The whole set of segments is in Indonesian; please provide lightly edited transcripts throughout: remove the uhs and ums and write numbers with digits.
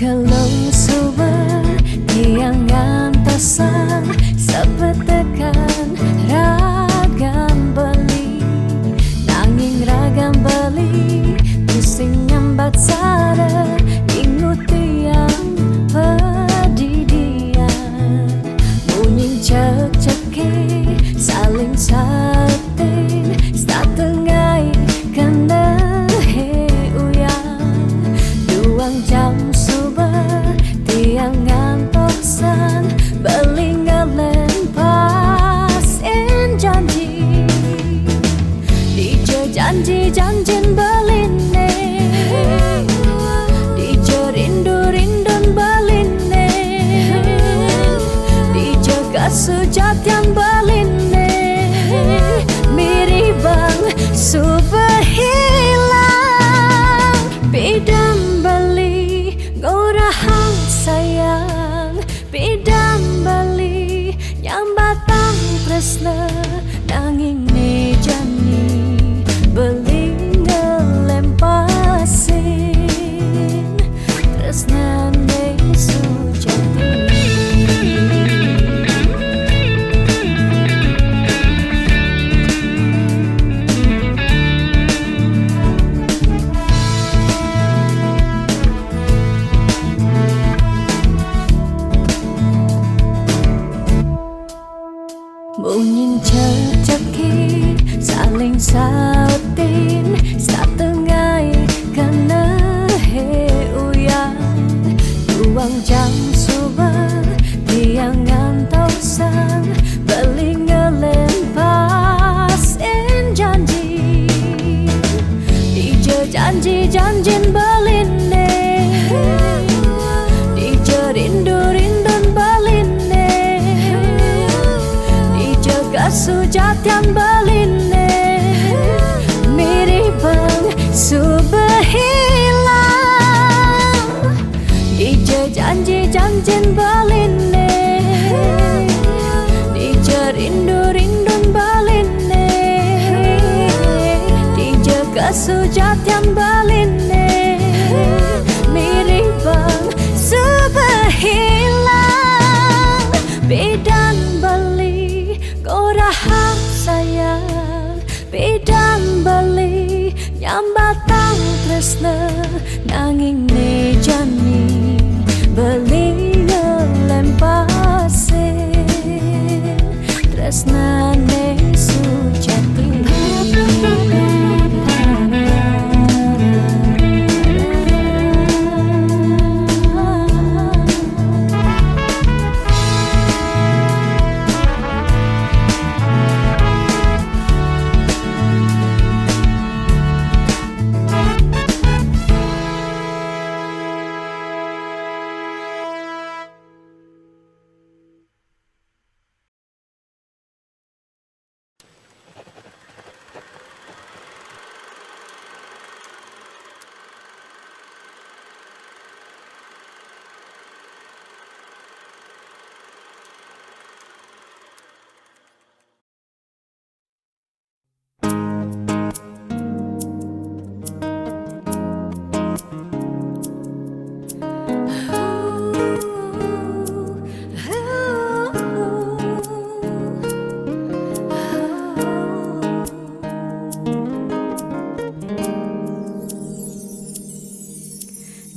Kalau sumber tiang ngantosan sepetekan ragam beli, nanging ragam beli pusing nyambat sare ingut tiang pedidian. Bunyi cek-ceki saling satin satengai kena he uyang duang jam tiang ngantosan belingalen pasin janji janjin beline DJ rindu-rindun beline DJ kesejatian beline miribang subhilang bidam beli gorahang sayang bidam beli nyambatang tresna nanging mejani beli ngelempasin tresna ne sujati. Bunyin cek-ceki saling sautin satengai kena he uyang duang jam subuh tiang ngantosan belingelen pasin janji DJ janjin beline DJ rindu-rindun beline kesujatian beline miribang subhilang DJ janjin beline DJ rindu-rindun beline DJ kesujatian beline miribang subhilang bidan beli gorahang sayang bidam beli nyambatang tresna nanging mejani beli ngelempasin tresna ne sujati.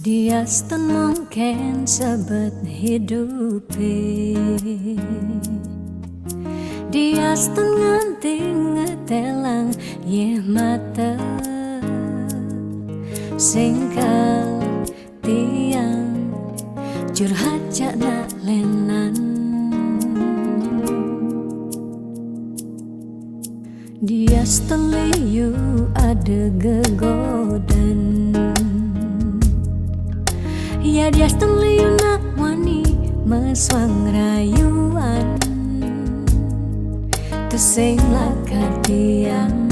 Dia mungkin sebet hidupi dia nganting ngetelang ye mata singkal tiang curhat cakna lenan dia liu ada gegodan ya dia liu nak wani meswang rayuan sing lakar tiang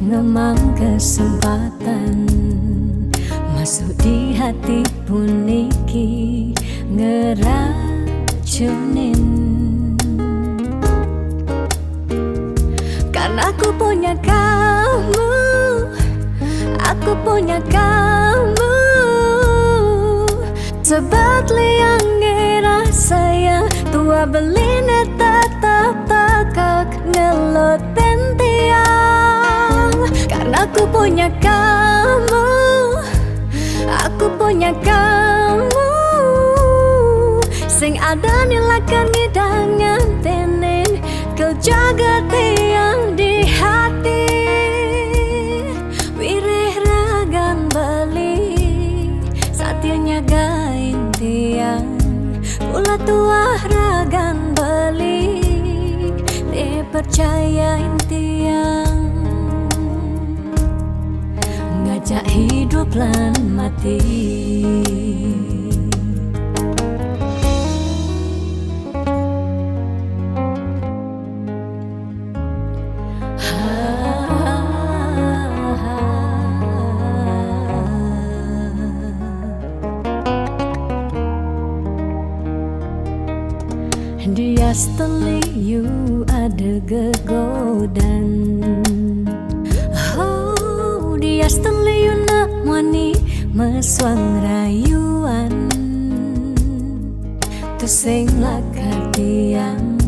ngemang kesempatan masuk di hati puniki ngeracunin karena aku punya kamu sebab liang ngerasa yang tua beline tetap takak ngelot tiang. Karena aku punya kamu, aku punya kamu, sing ada nilakan ngidangan tenin kau jaga tiang di hati. Wirih ragan beli satilnya gain tiang, pula tua ragan beli dipercayain tiang. Ngajak hidup lan mati. Dia you ada gegodan. Oh, dia you nak wani meswang rayuan. Tu sing lakar tiang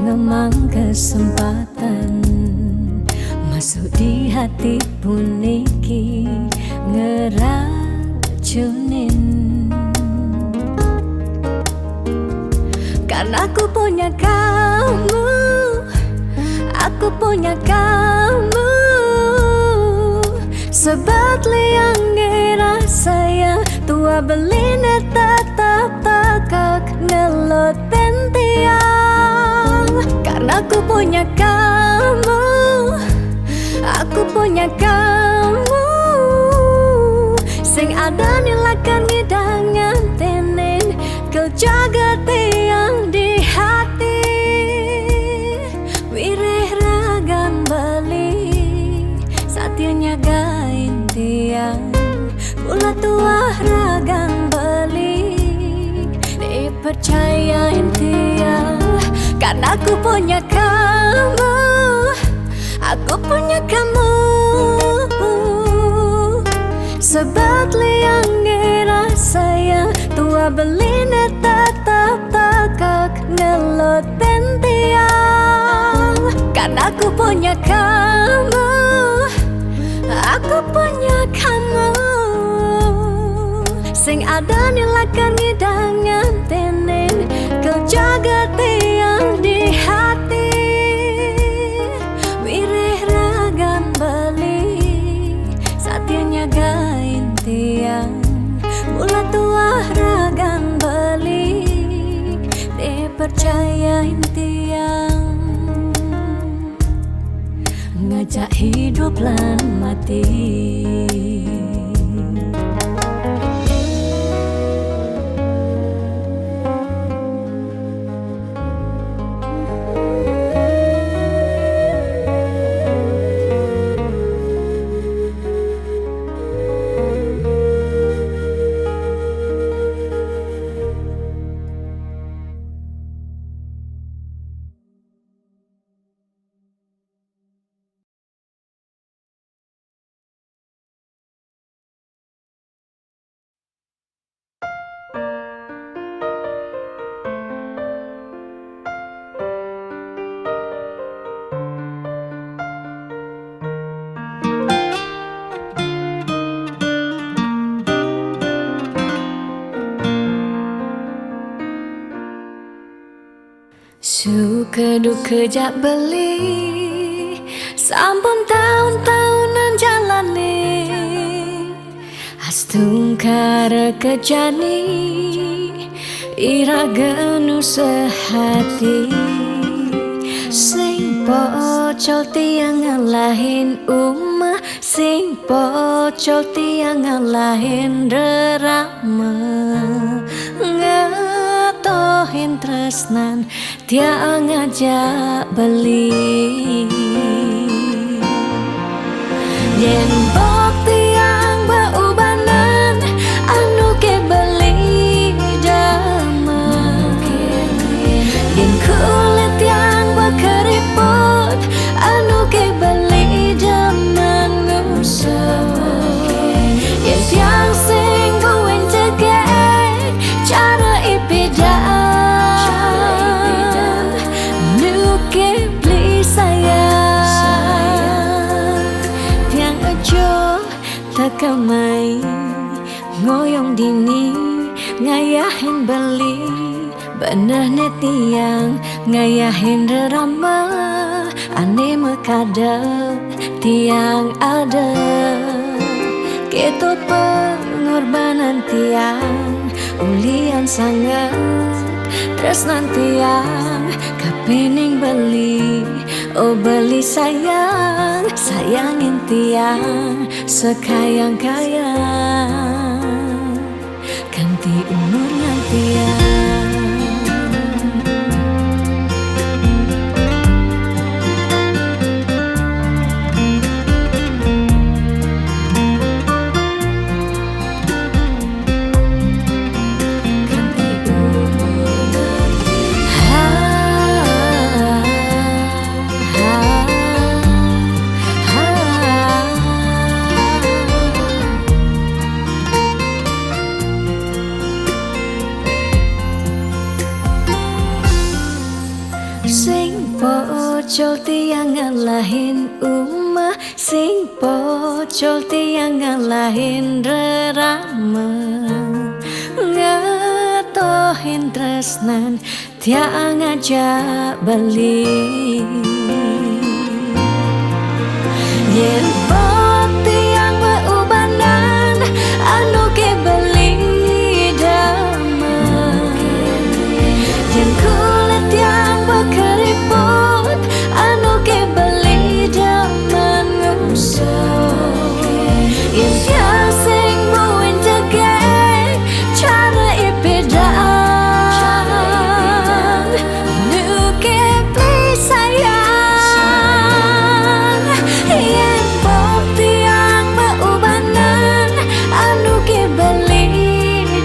ngemang kesempatan masuk di hati puniki ngeracunin. Karena aku punya kamu, aku punya kamu, sebab liang ngerasa yang tua beline tetap takak ngelot tiang. Karena aku punya kamu, aku punya kamu, sing ada nilakan ngidangan tenin kau jaga tiang di hati. Wirih ragan beli satilnya gain tiang, pula tua ragan beli dipercayain tiang. Karena aku punya kamu, aku punya kamu, sebab liang ngerasa yang tua beline tetap takak ngelot tiang. Karena aku punya kamu, aku punya kamu, sing ada nilakan ngidangan tenin kau jaga tiang di hati. Wirih ragan beli satilnya gain tiang, pula tua ragan beli dipercayain tiang. Ngajak hidup lan mati. Suka duka jak beli sampun tahun-tahunan jalani, astung kara kejani ira genu sehati. Sing pocol tiang ngalahin umah, sing pocol tiang ngalahin rerama, ngetohin tresnan tiang ngajak beli. Yen bok tiang beubanan anu ke beli damai, yen kulit tiang berkeriput anu ke beli zaman ngusah, yen tiang sing kuen ceger tekamai ngoyong dini ngayahin beli bener netiang ngayahin rerama ane mekadep tiang ada ketut pengorbanan tiang ulian sangat tresnan tiang kapening beli oh beli sayang sayangin tiang sekayang-kayang ganti umurnya tiang. Sing pocol tiang ngalahin umah, sing pocol tiang ngalahin rerama, ngatohin tresnan tiang ngajak beli. Yen pot tiang beubanan anu ke beli damai, yen kulit tiang keriput anu ke beli daman ngusuk yen sing buin jage cara ipedaan nu ke beli sayang yen pop tiang beubanan anu ke beli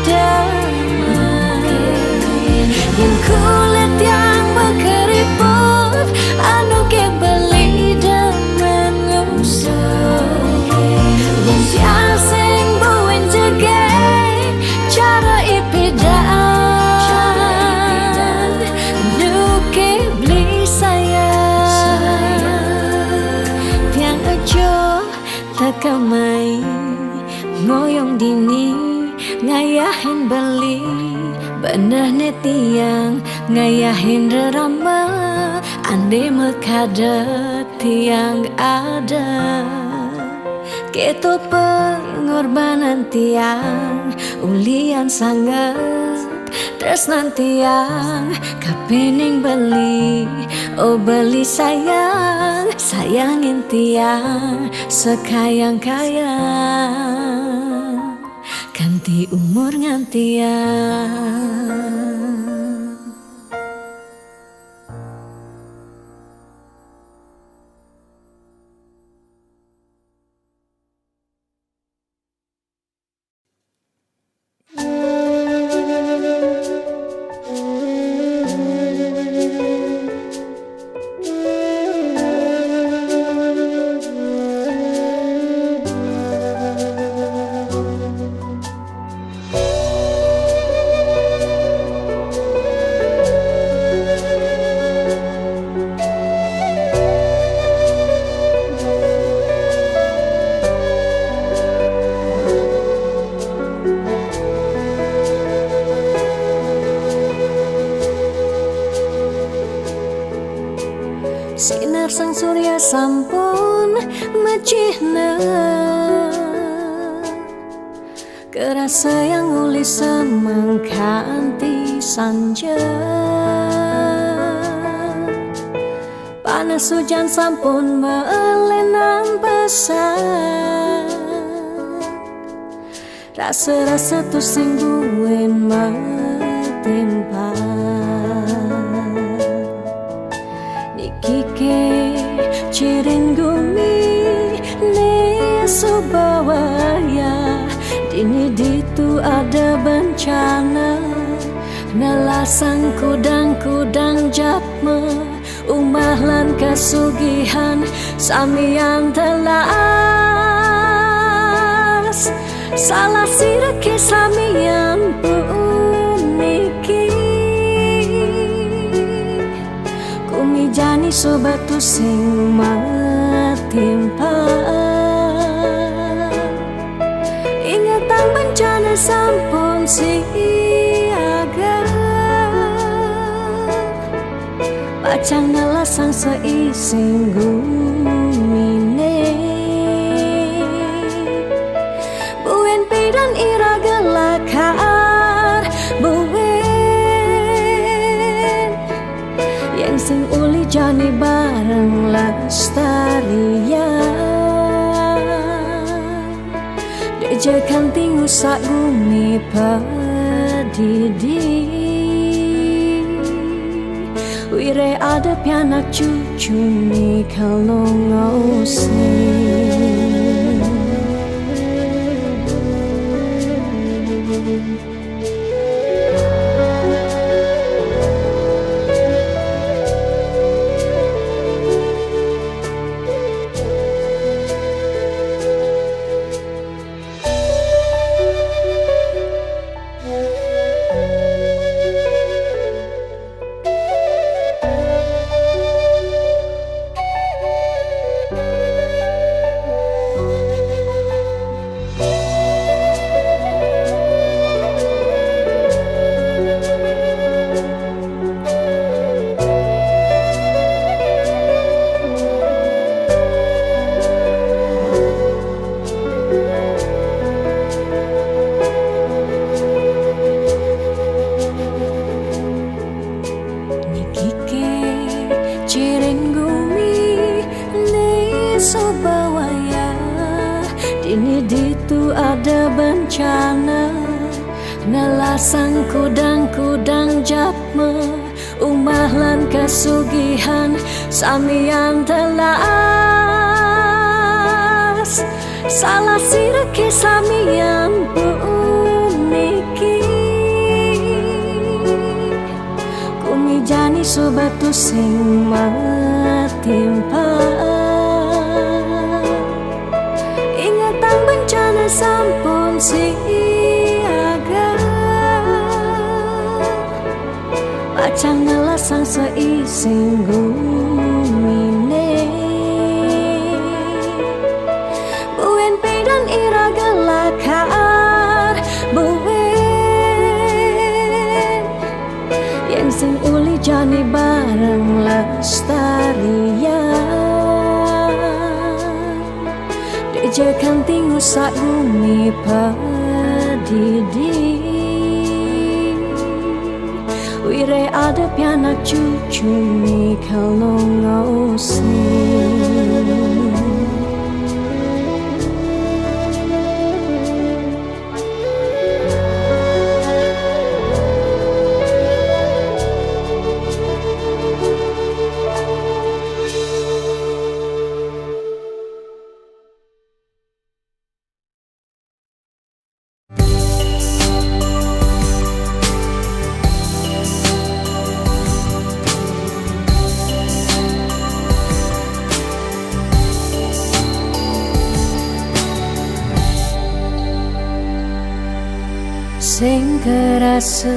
damai yen kulit tiang keriput anu ke beli demen ngusuk yen sing buin jage cara ipedaan nu ke beli sayang tiang aja tekamai ngoyong dini ngayahin beli bener netiang ngayahin rerama ande mekadet tiang ada ketut pengorbanan tiang ulian sangat tresnan tiang kapening beli oh beli sayang sayangin tiang sekayang-kayang ganti umur ngantiang. Sinar sang surya sampun mecihna kerasa yang uli semangka anti sanja panas hujan sampun melenang pesan rasa-rasa tu sing buin metimpa Kike cirin gumi ne subawaya dini ditu ada bencana nelasang kudang-kudang japme umah lan kasugihan samian telas salah sirake samian puniki jani sobatu sing matimpa sampun siaga pacang nelasang seising gumine buen pidan ira gelakar buen yang sing uli jani bareng lestarian dejekan tingu sak gumi padidi wire ada pianak cucu nih kalau ngosing. Sobawaya dini ditu ada bencana nelasang kudang-kudang japme umah lan kasugihan samian telas salah sirake samian puniki kumijani sobatu sing matimpa bencana sampun siaga pacang nelasang seising gumine buen pidan ira gelakar buen yang sing uli jani bareng lestarian dejekan tingu sak gumi padidi wire ada pianak cucu nih kalau ngosing. Sing kerasa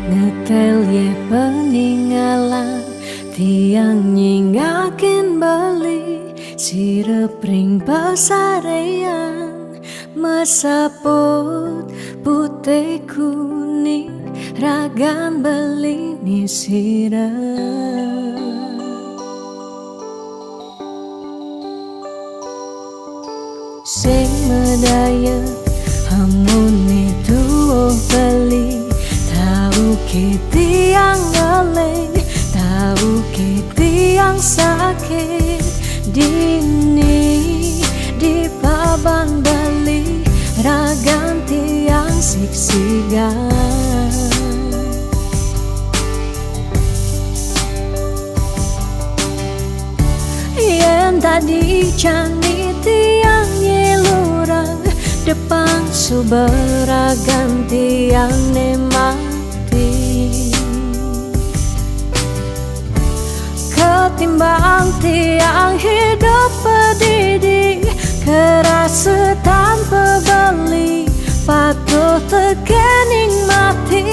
ngetel ye peninggalan tiang nyingakin bali sirepring pasarean mesaput putih kuning ragan beli ni sirah sing medaya hamun itu beli tahu kita yang ngeleng tahu kita yang sakit dini di paban beli ragan tiang siksigan yang tadi cani tiang nyelurang depan suberagan tiang nemati ketimbang tiang hidup pedidi kerasa tanpa beli patuh tekening mati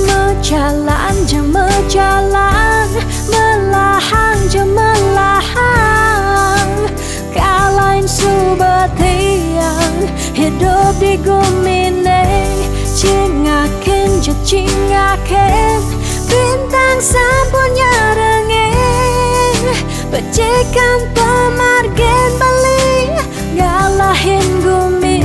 mejalan jema jalan melahan je melahan cecingake bintang sampun nyarengin becikan pemargen bali ngalahin gumi.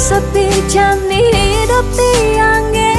Sepi jani hidup tiangnya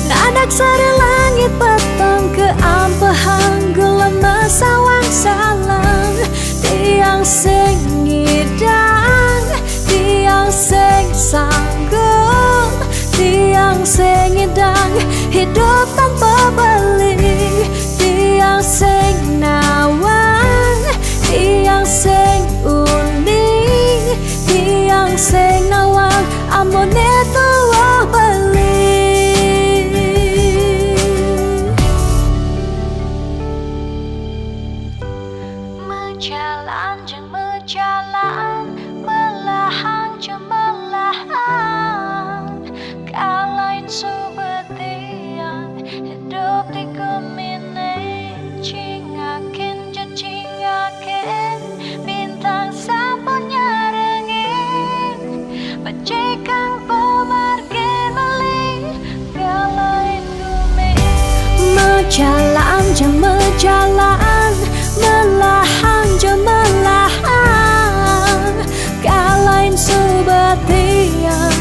nadak sare langit petang ke ampahan gelem sawang salang tiang sing ngidang tiang sing sanggup tiang sing ngidang hidup tanpa balik tiang sing nawang tiang sing unik tiang sing nawang amone tuwa bali. Mejalan jeng mejalan melahan jeng melahan kalain subetian hidup di gemine cingakin je cingakin bintang sampun nyarengin becikan pemargen bali kalain gumi. Mejalan je mejalan melahan je melahan kalain subetian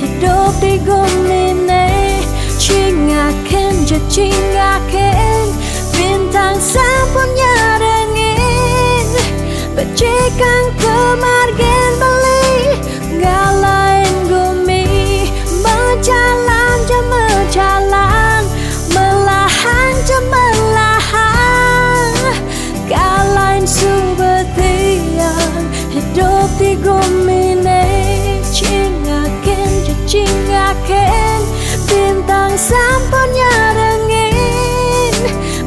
hidup di gumine cingaken je cingaken bintang sampun nyarengin becikan pemargen bali ngalain gumi. Mejalan je mejalan melahan je melahan kalain subetian hidup di gumine cingaken je cingaken bintang sampun nyarengin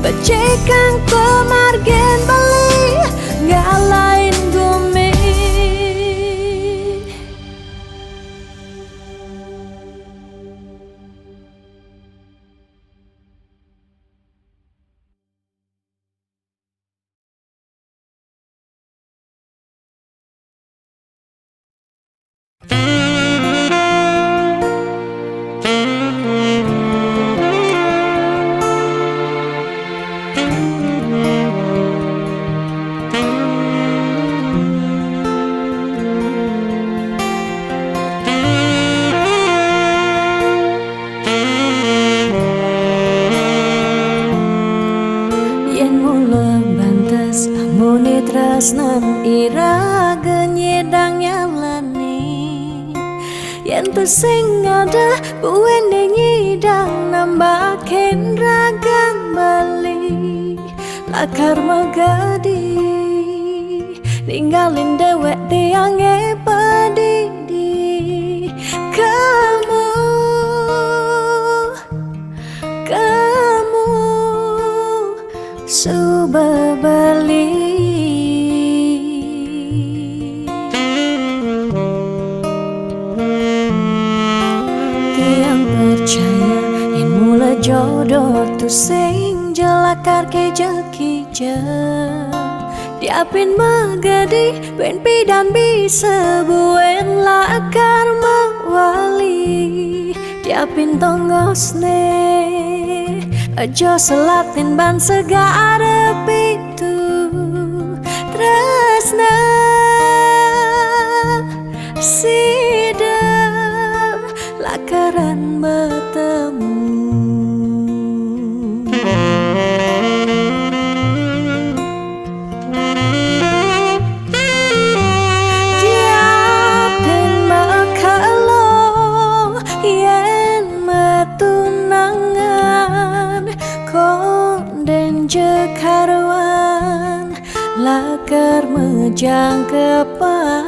becikan pemargen bali ngalain gumi. Tresnan ira genyedang nyalani yen sing ada buwene ngidang nambahin ragan bali lakar magadi ninggalin dewek tiange padidi kamu suba bali. Jodoh tu sing jelakar ke jekija diapin magadi ben pidan bisa buen lakar mawali diapin tongosne aja selatin ban segara pitu tresna sida lakaran bertemu. Karwan lakar mejang kepan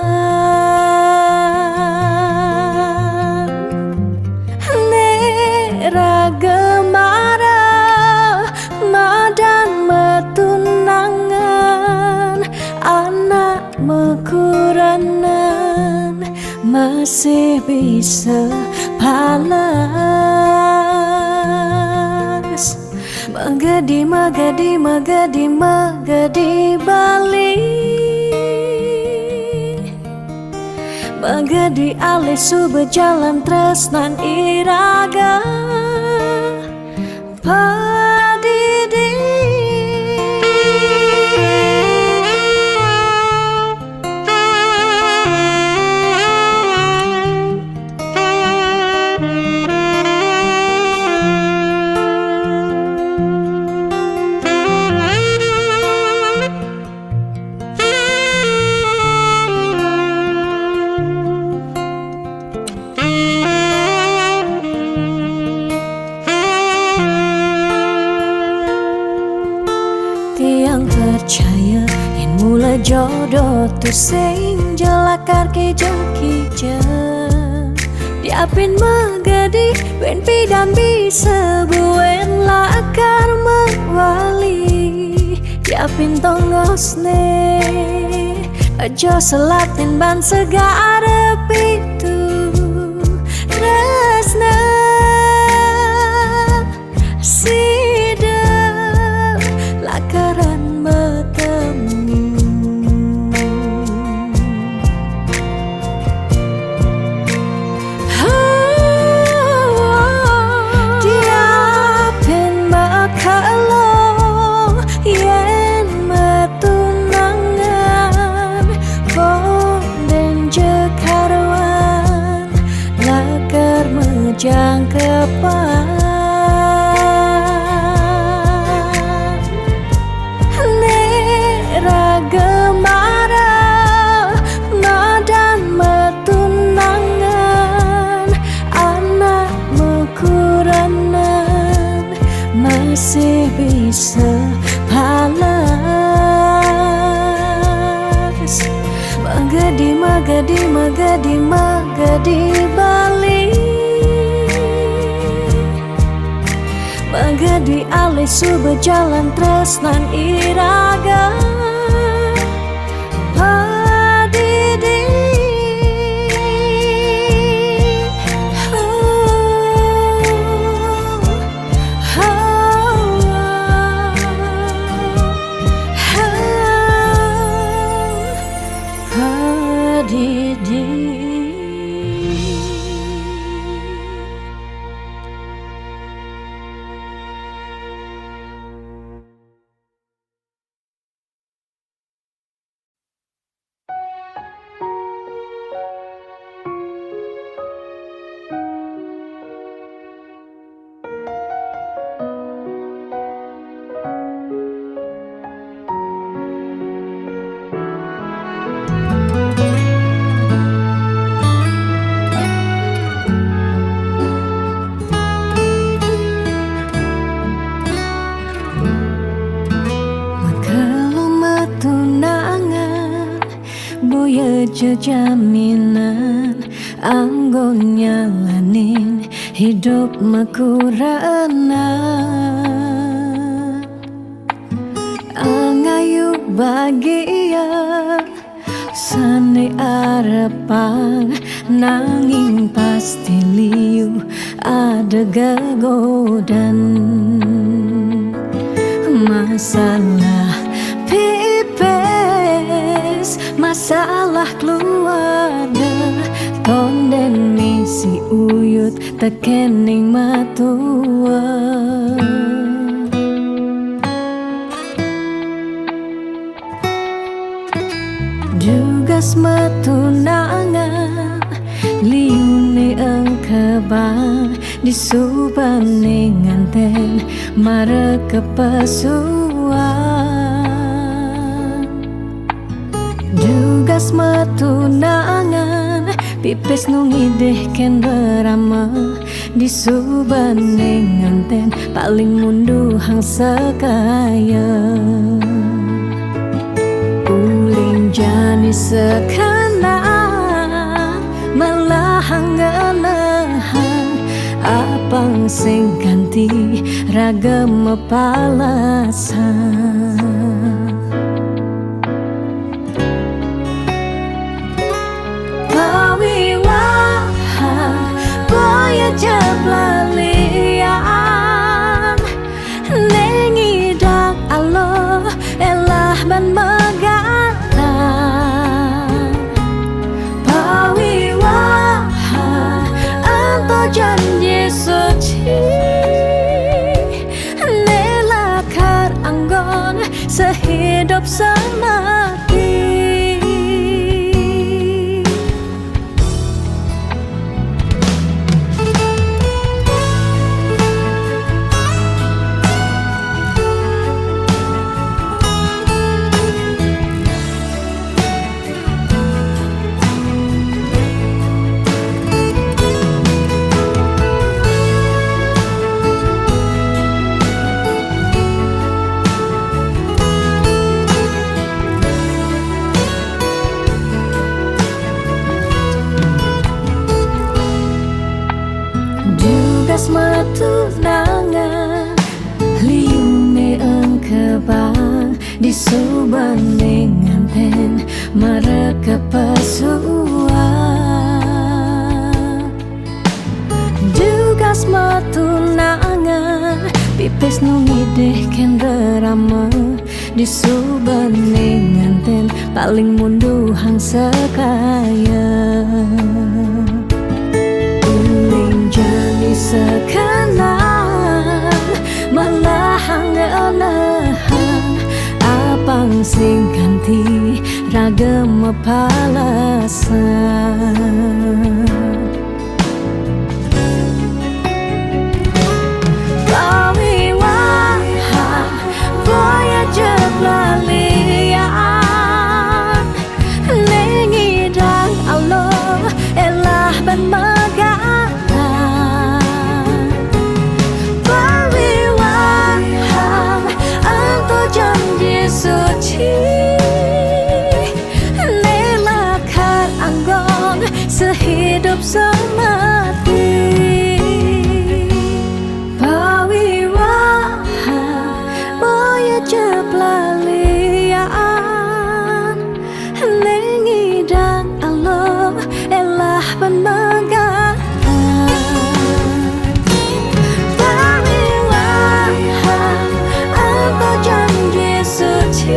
ne raga marah masih bisa balas. Magadi, magadi, magadi, magadi Bali. Magadi alih su berjalan tresnan iraga padidi. Tiang percaya yen mulai jodoh tu sing jelakar kijang-kijang. Diapin magadi ben pidam bisa buen lakar mewali. Diapin tongosne aja selatin ban segara pitu resna lakaran bertemu. Diapin makalo yen metunangan bonden jekarwan lakar mejang kepan. Masih bisa balas. Magadi, magadi, magadi, magadi Bali. Magadi alih su berjalan tresnan iraga padidi. Jaminan anggon nyalanin hidup makuranan. Angayu bahagia sane arepang nanging pasti liu ada gegodan. Masalah pipes, masalah keluarga, tonden misi uyut tekening matua. Dugas metunangan liune engkebang disubane nganten mare kepasuan. Dugas metunangan pipis nungideh ken berama disubane nganten paling munduh hang sekaya. Uling jani sekana malah hangganehan apang sing ganti ragam palasan. Pawi wahan boya jablalian nengi dak Allah elah ban megatan pawi wahan anto janji suci nelakar anggon sehidup semati. Dugas matu nangan liune engkebang di subanding nganten mereka pesua. Dugas matu nangan pipis nungideh ken derama di subanding nganten paling munduhang sekaya. Jani sekarang melahang elahang apang sing ganti ragam palasan pawi wahan boya jablalian nengi dak Allah elah ban megatan suci nelakar anggon sehidup semati pawi wahan boya jablalian nengi dak Allah elah ban megatan pawi wahan apa janji suci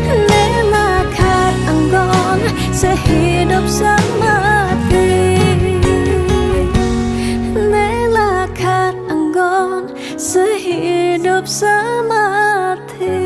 nelakar anggon sehidup semati nelakar anggon sehidup semati.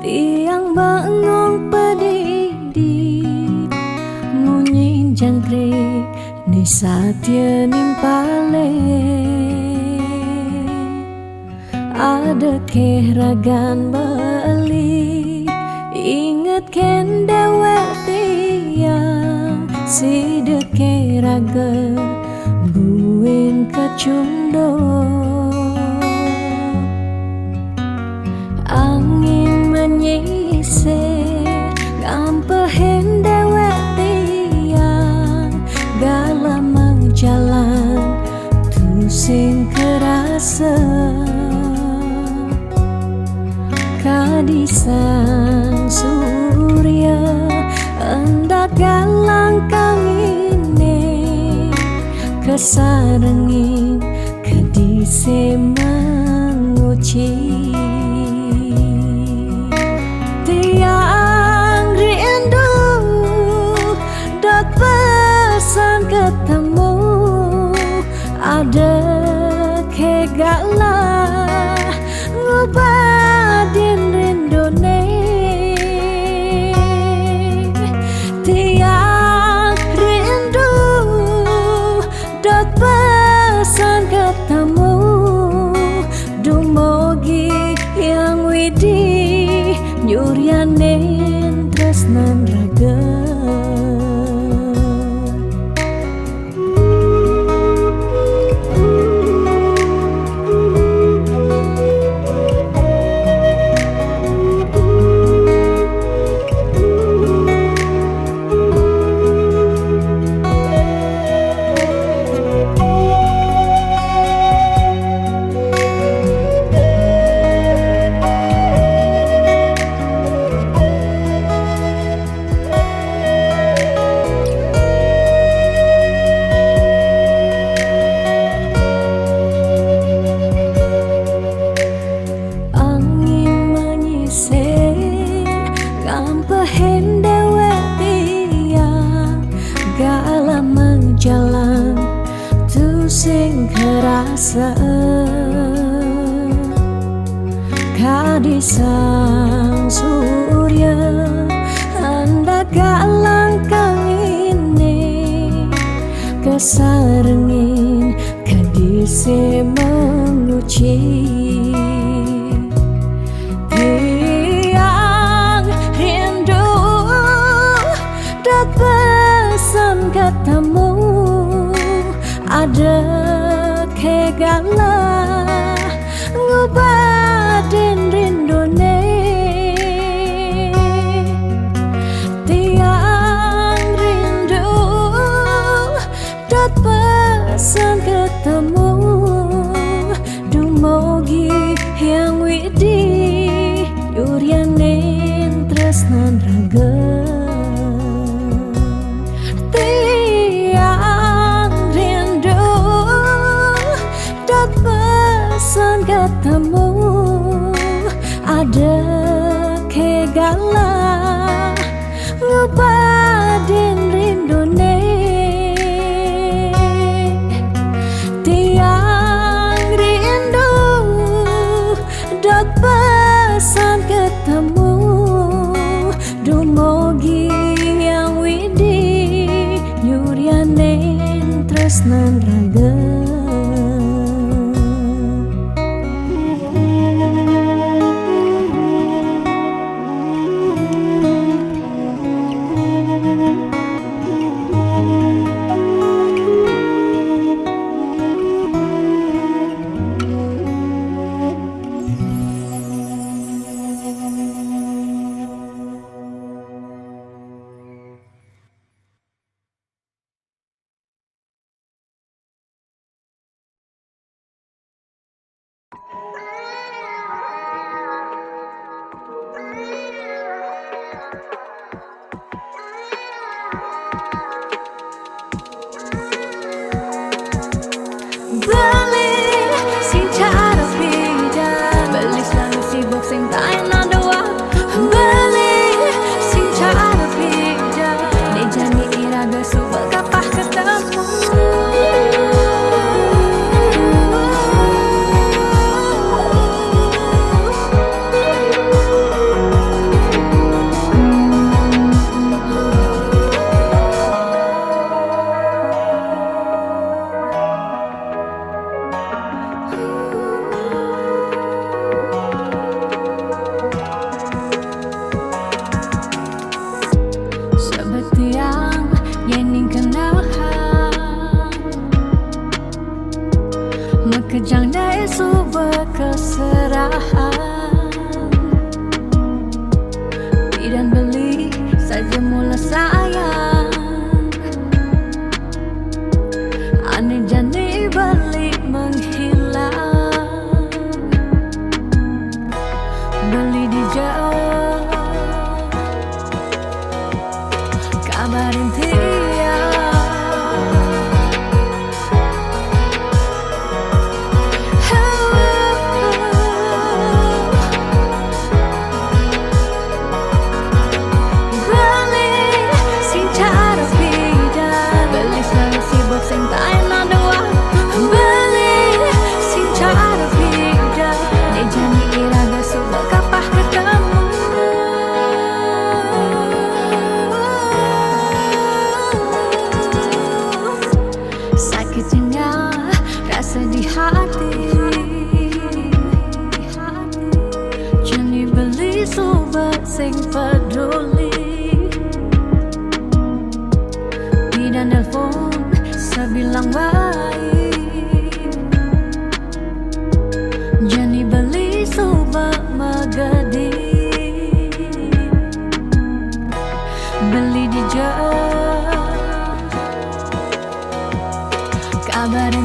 Tiang bangong pedidi munyi jangkrik ni satya nimpale ada kehragan bali inget ken dewek tiang si deke raga buin kacundo angin menyisir ngampehen dewek tiang galamang jalan tusing kerasa kadisan surya endak galang kangine kesarengin kedise manguci tiang rindu dot pesan ketemu ada kegala ngobadin rindone tiang rindu dot pesan ketemu dumogi yang widi nyurianen tresnan raga sing kerasa kadi sang surya anda langkang ini kesarengin kadi se menguci tiang rindu dat pesan katamu ada kegala ngubatin rindone tiang rindu dat pesan ketemu dumogi yang widi yuryanin tresnan raga ketemu ada kegala ngubatin rindone tiang rindu dot pesan ketemu dumogi yang widi yuryanin tresnan raga balik sing cara beda balik selalu sibuk sing tak ada waktu balik sing cara beda dia jadi iraga subak kapah ketemu kejang dari subah keserahan dan beli saja mula sayang aneh jani balik menghilang beli di jauh kabarin rasa di hati jani beli sobat sing peduli tidak nelfon sebilang baik jani beli sobat magadi beli di jauh kabarin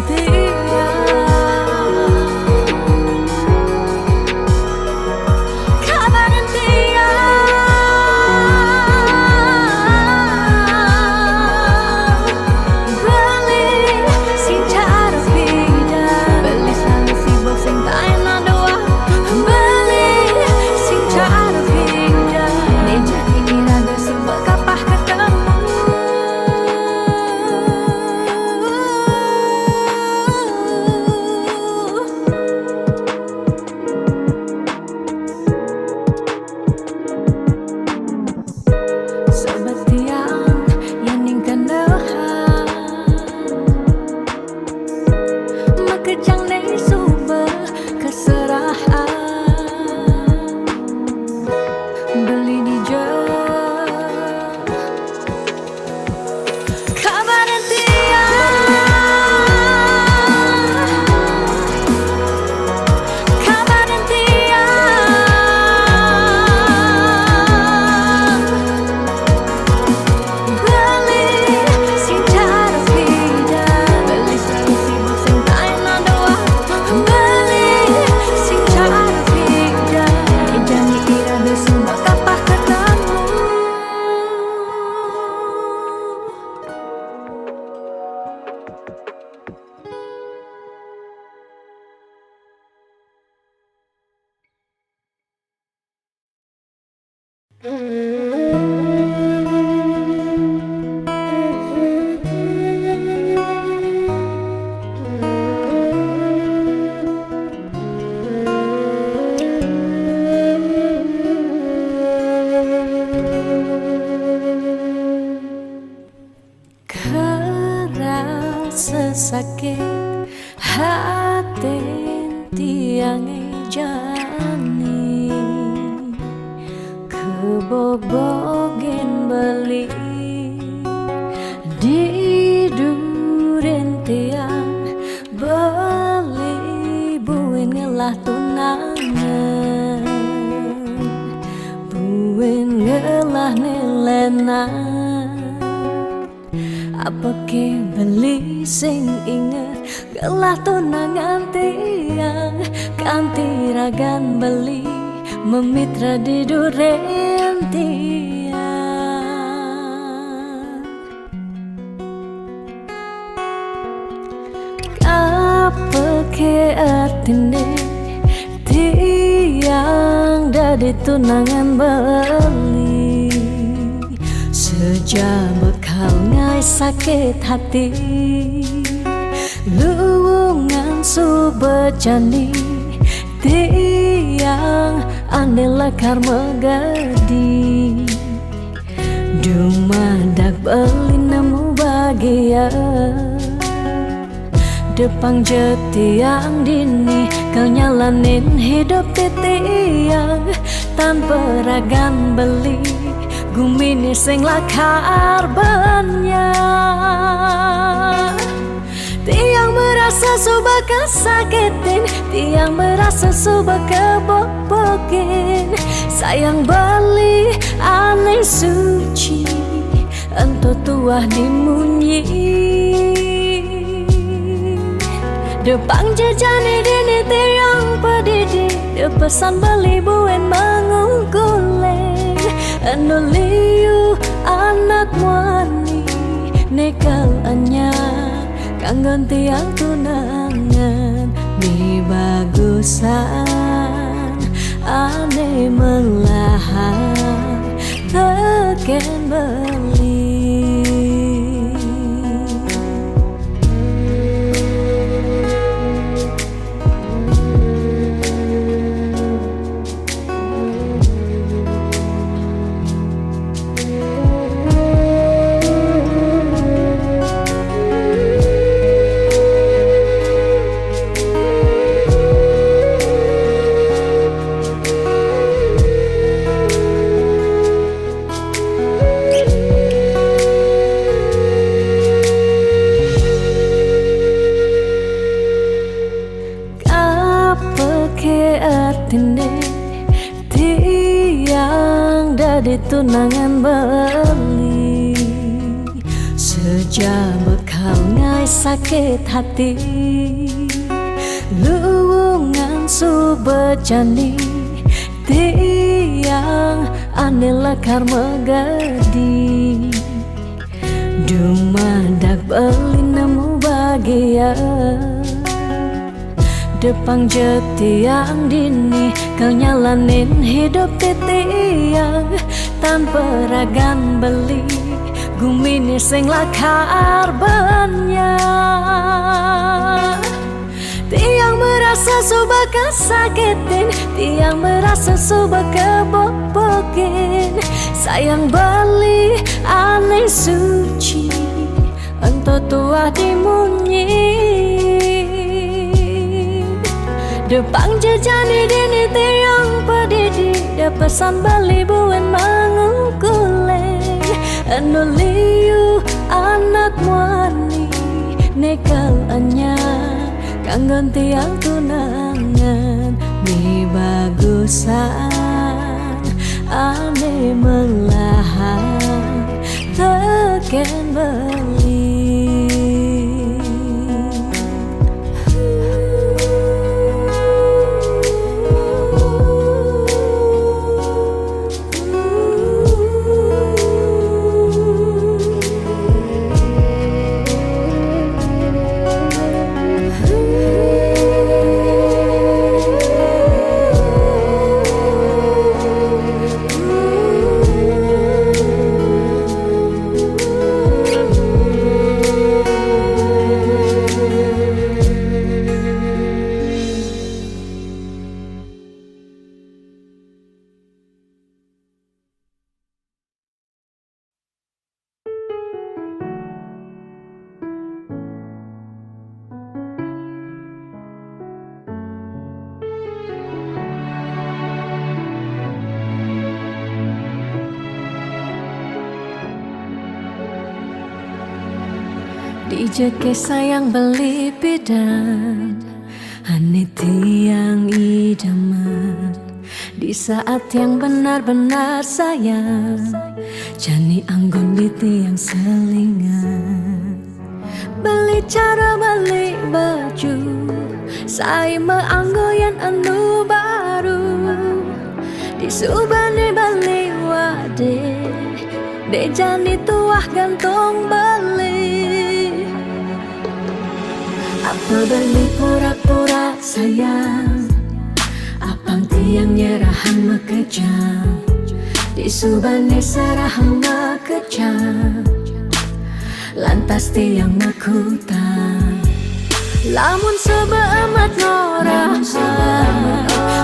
sesakit hati tiang jani kebobogen beli di duren tiang beli buin ngelah tunangan buin ngelah nilenan apa ke beli sing inget gelah tunangan tiang kanti ragan beli memitra di duren tiang apa ke artine tiang dari tunangan beli sejak bekal ngai sakit hati luwungan subecani tiang andela karma gadi dumadak beli nemu bahagia depan jetiang dini kau nyalanin hidup tiang tanpa ragan beli gumini sing lakar banyak tiang merasa subah kesakitin tiang merasa subah kebobokin sayang beli aneh suci ento tuah dimunyi depan jejani dini tiang pedidi depesan beli buen mengungkuleng anuliu anak wani nekal anya kangen tiang tunangan mi bagusan ane melahan teken beli tiang dari tunangan beli sejak bekal ngai sakit hati luwungan subecani tiang andela karma gadi dumadak beli nemu bahagia depan jetiang dini kau nyalanin hidup tiang tanpa ragan beli gumini sing lakar banyak tiang merasa subah kesakitin tiang merasa subah kebobokin sayang beli aneh suci ento tuah dimunyi depan jejani dini tiang pedidi depesan beli buen mengungkuleng anuliu anak wani nekal anya kangen tiang tunangan mi bagusan ane melahan teken beli Dijeke sayang beli bidan Ane tiang idaman di saat yang benar-benar sayang Jani anggon di tiang selingan Beli cara beli baju Saya meanggoyan anu baru Disubani beli wade De jani tuah gantung beli Apa beli pura-pura sayang Apang tiang nyerahan makejam Disubani serahan makejam Lantas tiang makutang Lamun sebeamat norahan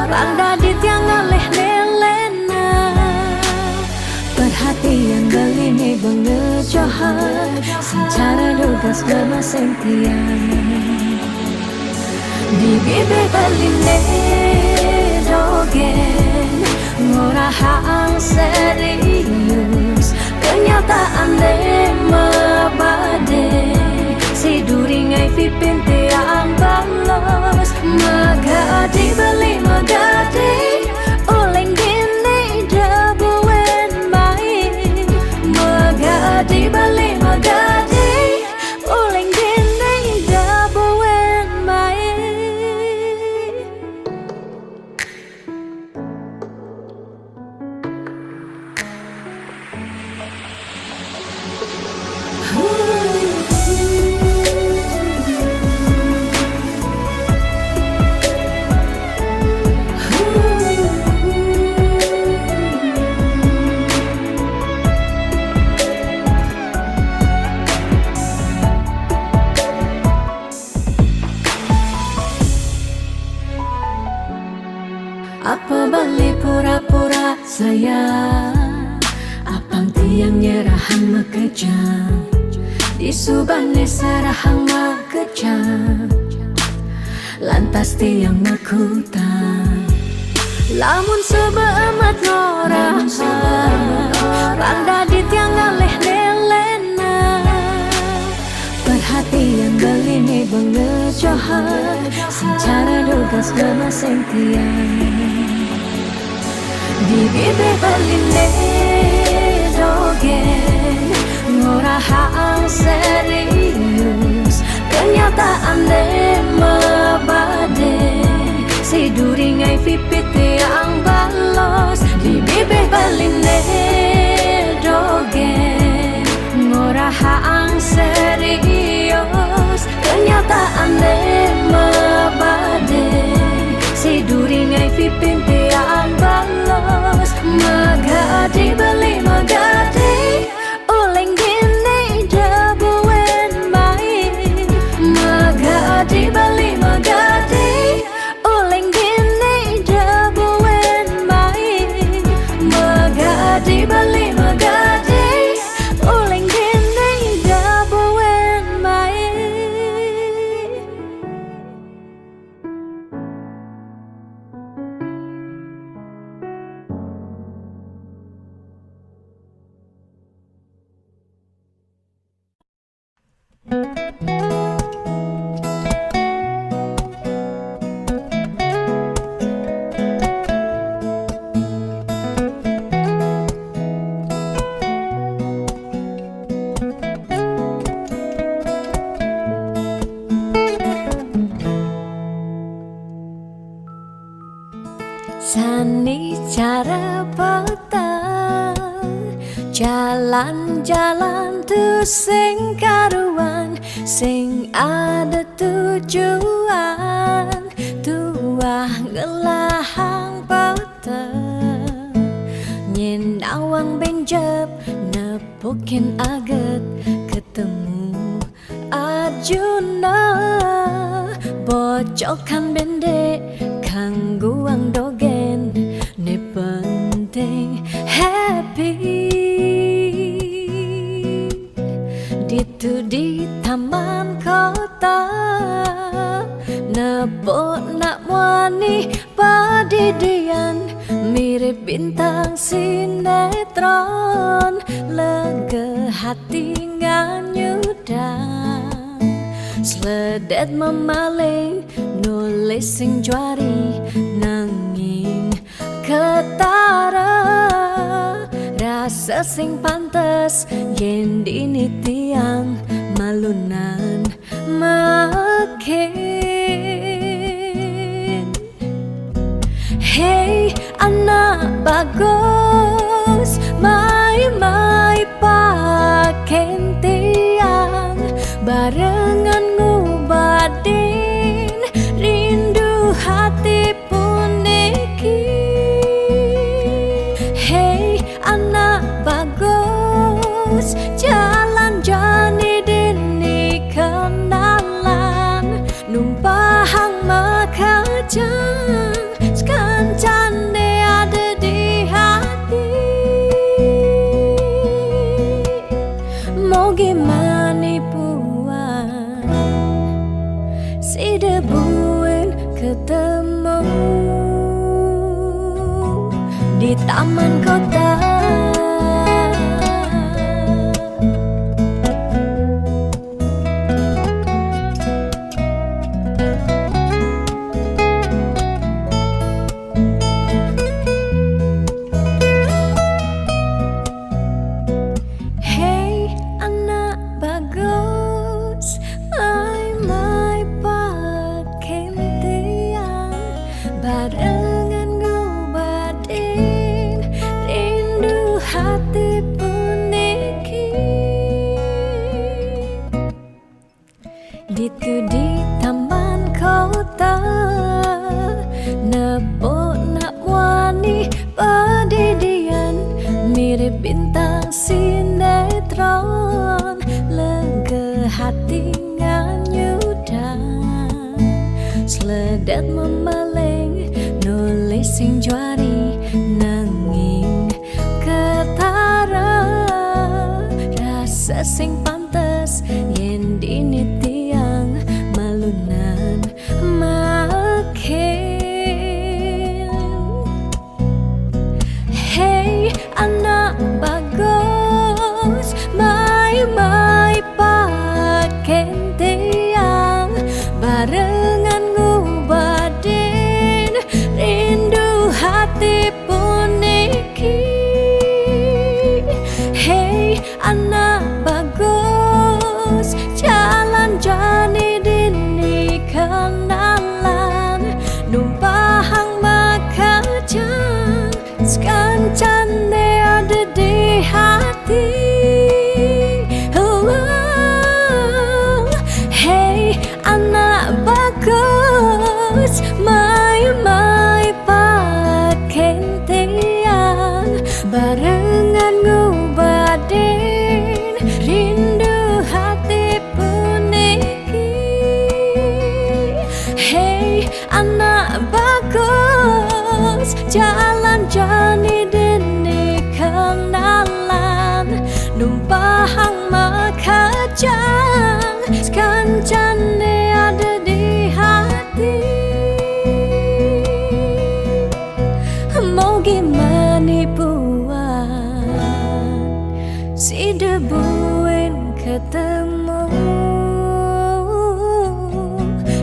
Rangda di tiang ngalih nelena Perhatian galini bengejohan Secara dugas gemaseng tiang Di bibir baline dogen Ngorahang serius Kenyataan de mabade Si duringai pipin tiang balos Magadi beli magadi Oleng gini dabuen main Magadi beli magadi Oleng gini dabuen main Apa balik pura-pura sayang Apang tiang nyerahan makejam Disubani serahang makejam Lantas tiang makutang Lamun sebeamat norahan Rangda di tiang ngalih nelena Perhatian galini bengejohan Secara dugas gemaseng tiang Di bibir baline dogen Ngorahang serius Kenyataan de mabade Si duringai pipit tiang balos Di bibir baline dogen Ngorahang serius Kenyataan de mabade Si duringai pipin tiang balos Magadi beli magadi Oleng gini dabuen main Magadi beli magadi Oleng gini dabuen main Magadi beli magadi Oleng gini dabuen main Sani cara petang Jalan-jalan tu sing karuan Sing ada tujuan Tuah ngelahang petang Nyen awang benjep Nepukin aget Ketemu Arjuna Bocokan bende Kangguang dogen Ne penting happy Ditu di taman kota Nebok nak wani padidian Mirip bintang sinetron Lega hati nganyudan Sledet memaling nulis sing juari nanging ketara rasa sing pantes yen dini tiang malunan makin. Hey anak bagus, mai paken tiang barengan ngubadin rindu hati puniki. Hey anak bagus, jalan jani dini kenalan numpahang makajang sekancan de ada di hati. Mau gimana puan si debuin ketemu di taman kota. Hey anak bagus, mai paken tiang barengan ngubadin rindu hati puniki. Ditu di taman kota nepok nak wani padidian mirip bintang sinetron lega hati nganyudan. Sledet memaling nulis sing juari nanging ketara rasa sing pantes yen dini tiang malunan makin. Hey anak bagus, mai paken tiang barengan ngubadin rindu hati puniki. Hey anak bagus, jalan jani dini kenalan numpahang makajang sekancan de ada di hati. Hey anak bagus, mai paken tiang barengan ngubadin rindu hati puniki. Hey anak bagus, jalan jani dini kenalan numpahang makajang sekancan de ada di hati. Mau gimana puan si debuin ketemu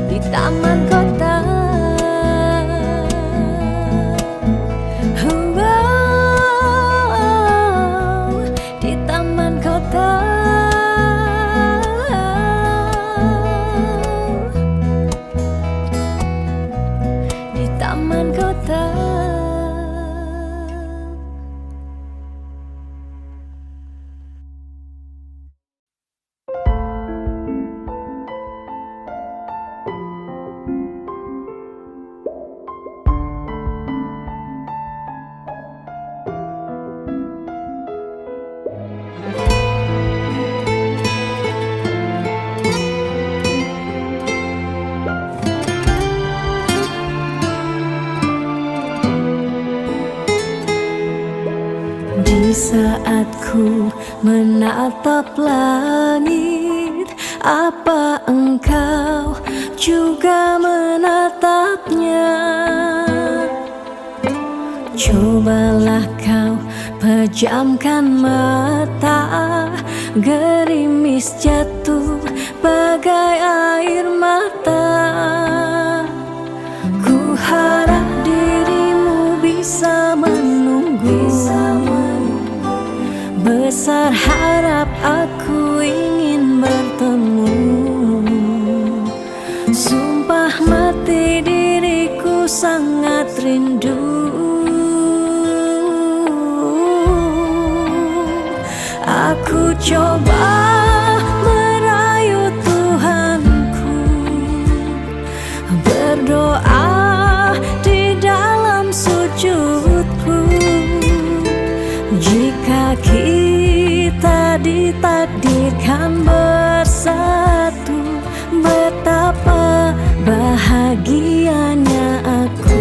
di taman kota. Di taman kota. Di taman kota. Di saat ku menatap langit, apa engkau juga menatapnya? Cobalah kau pejamkan mata, gerimis jatuh bagai air mata. Ku harap dirimu bisa menunggu. Besar harap aku ingin bertemu. Sumpah mati diriku sangat rindu. Aku coba merayu Tuhanku, berdoa di dalam sujudku. Jika kita ditakdirkan bersatu, betapa bahagianya aku.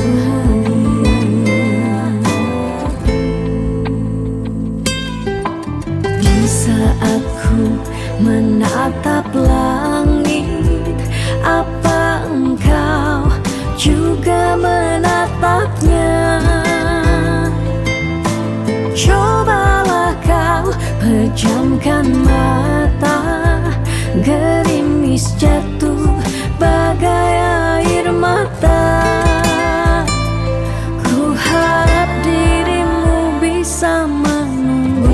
Di saat ku menatap langit, apa engkau juga menatapnya? Cobalah kau pejamkan mata, gerimis jatuh bagai air mata. Ku harap dirimu bisa menunggu.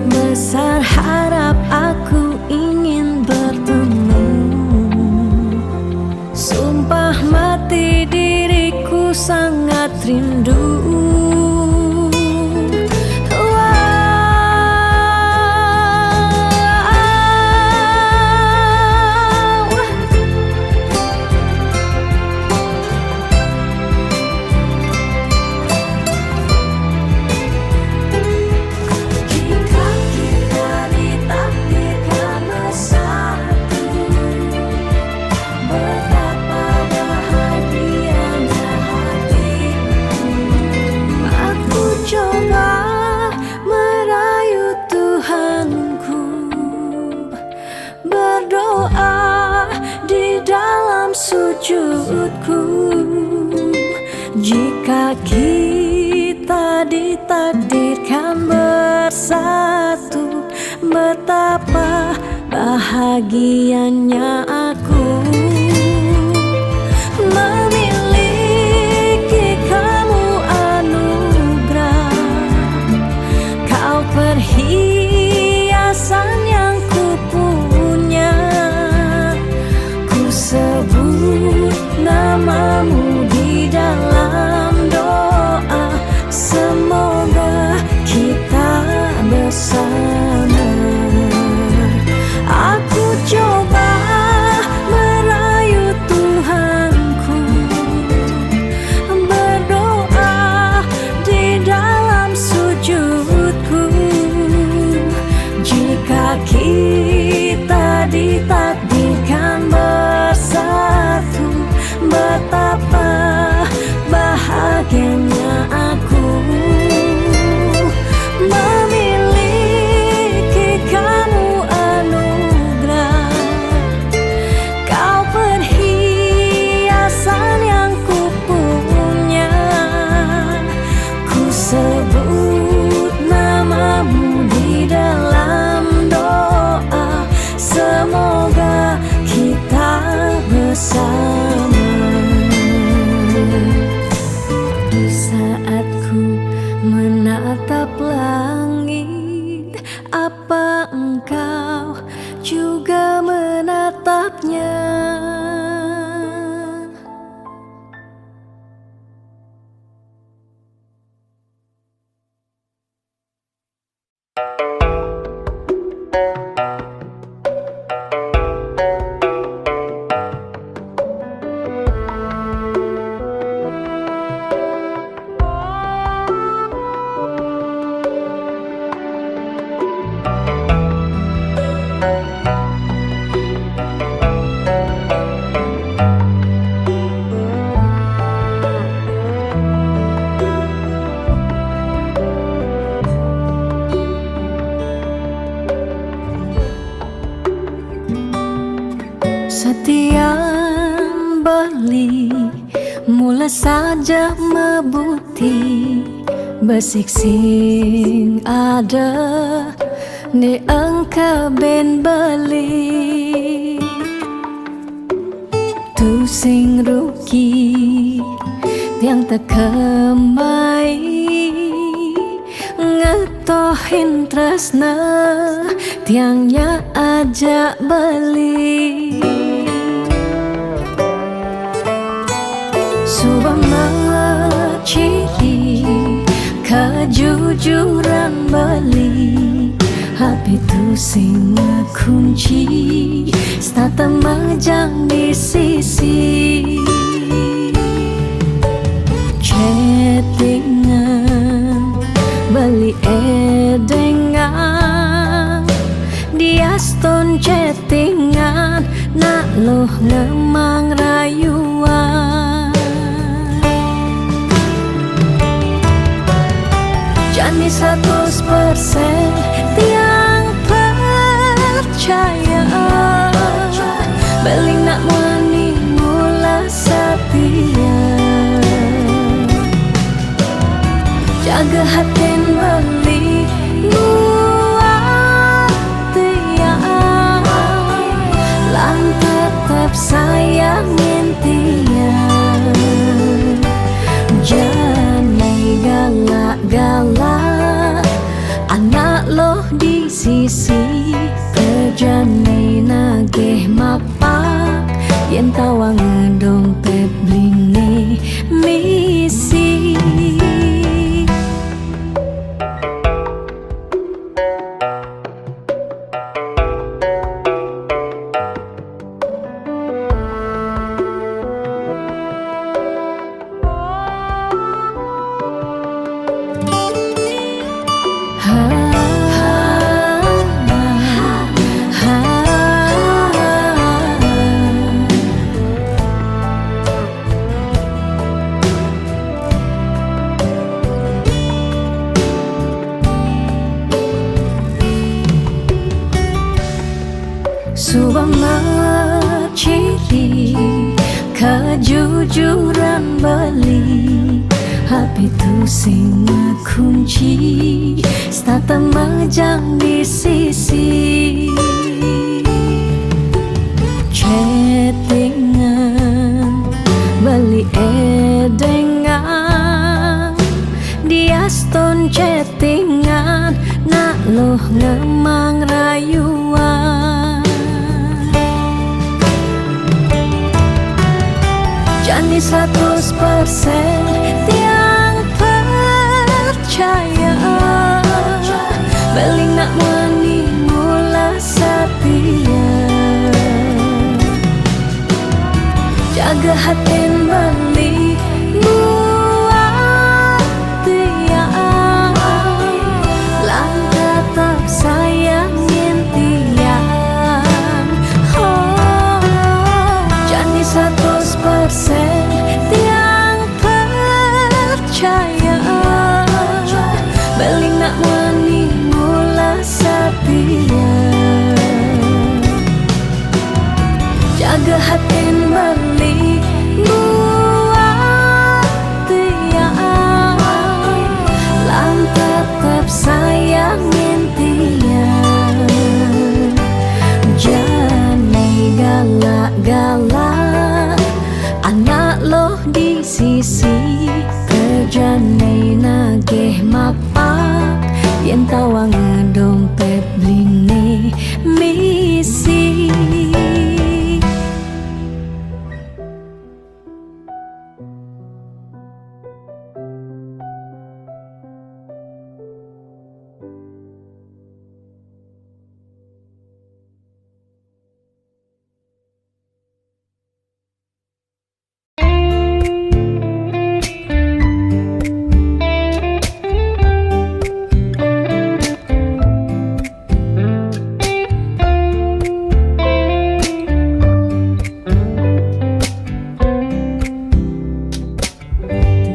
Besar harap aku ingin bertemu. Sumpah mati diriku sangat rindu. Berdoa di dalam sujudku. Jika kita ditakdirkan bersatu, betapa bahagianya aku. Memiliki kamu anugerah, kau perhiasan yang kupunya. Ku sebut namamu di dalam doa, semoga kita bersama. Aku coba merayu Tuhanku, berdoa di dalam sujudku. Jika kita ditakdirkan bersatu, betapa bahagianya aku. Memiliki kamu anugerah, kau perhiasan yang kupunya. Ku sebut namamu di dalam doa, semoga kita bersama. Di saat ku menatap langit, apa engkau juga menatapnya? Setiap beli mula saja mebuti, basic sing ada Ni engkau ben beli tu sing rugi yang tak kemai ngetohin tresna tiangnya ajak beli subama ciri kejujuran beli Hapi tu sing kunci Stata majang di sisi Chattingan Beli edengan Dia stone chattingan Nak loh ngemang rayuan Jani 100% tiang percaya Beling nak wani mula setia Jaga hatin beli buat tiang Lang tetap sayangin tiang Jangan galak-galak Anak loh di sisi Kejani nagih mapak Yen tawang dompet blingi misi Subama ciri kejujuran beli Hapi tu sing kunci Stata majang di sisi Chattingan Beli edengan Dia stone chattingan Nak loh ngemang rayuan Jani 100% tiang percaya Beling nak wani mula setia Jaga hatin beli buat tiang Lang tetap sayangin tiang Jani 100% tiang percaya Beling nak wani mula setia Jaga hatin beli buat tiang Lang tetap sayangin tiang Jangan galak-galak Anak loh di sisi Kejani nagih mapak Yen tawang dompet blingi misi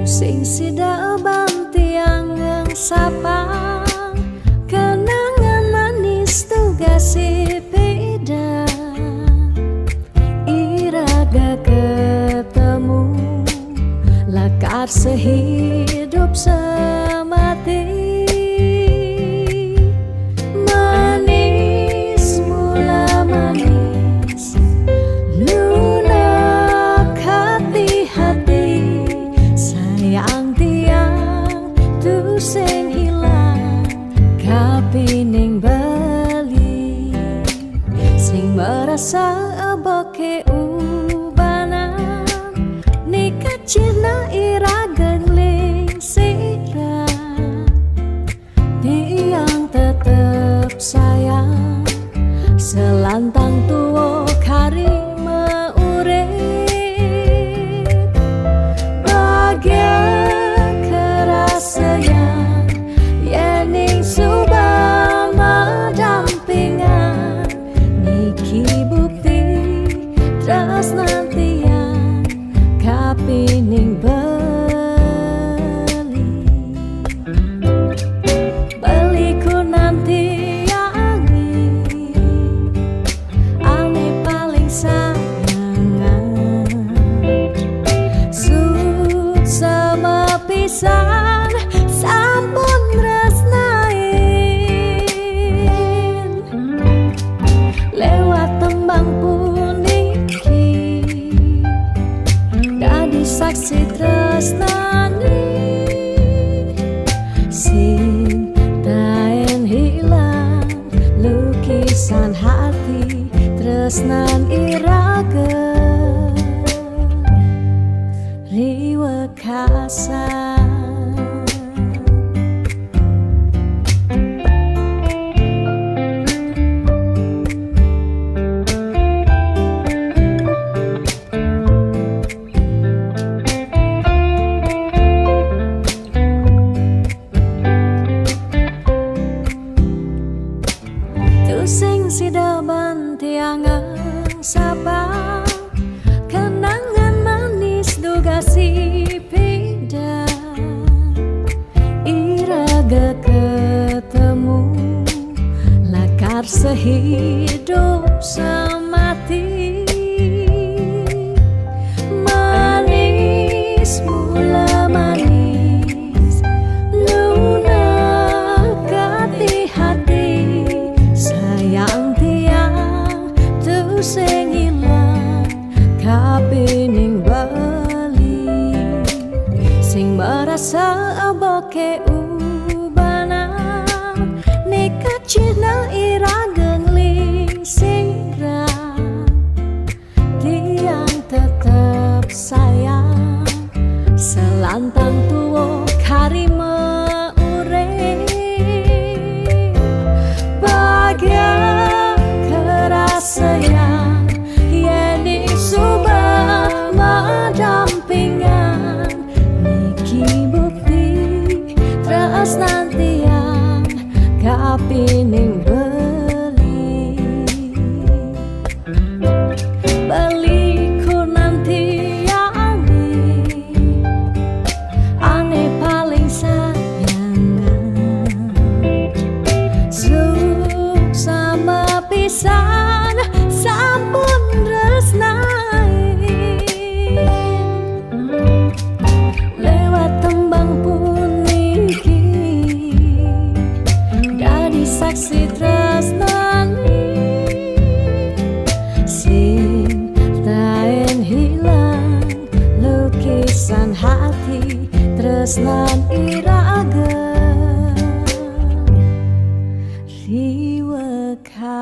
Sing sida bantiang sapang kenangan manis tugas beda iraga ketemu lakar sehidup semati merasa aboke ubanan nikah cina iragang ling sira tiang tetep sayang selantang tuo kari meurip bahagia kerasayang yening subama dampingan niki bukti tresnantian kapining beliku nanti pisan sampun tresnain lewat tembang puniki dadi saksi tresnani sing taen hilang lukisan hati tresnan irage riwekasan. Sing sidaban tiangang sabang kenangan manis duga si pindah iraga ketemu lakar sehidup semati manis mula manis lunak hati hati sayang tiang tu sing ilang kapining bali sing merasa aboke ubanan nikah cina irageng ling sira tiang tetep sayang selantang tuo kari meurip bahagia kerasayang yening subama dampingan niki bukti tresnantian kapining beliku nanti ane paling sayangan sama pisan sampun tresnain lewat tembang puniki dadi saksi tresnani sing taen hilang lukisan hati tresnan irage riwekasan.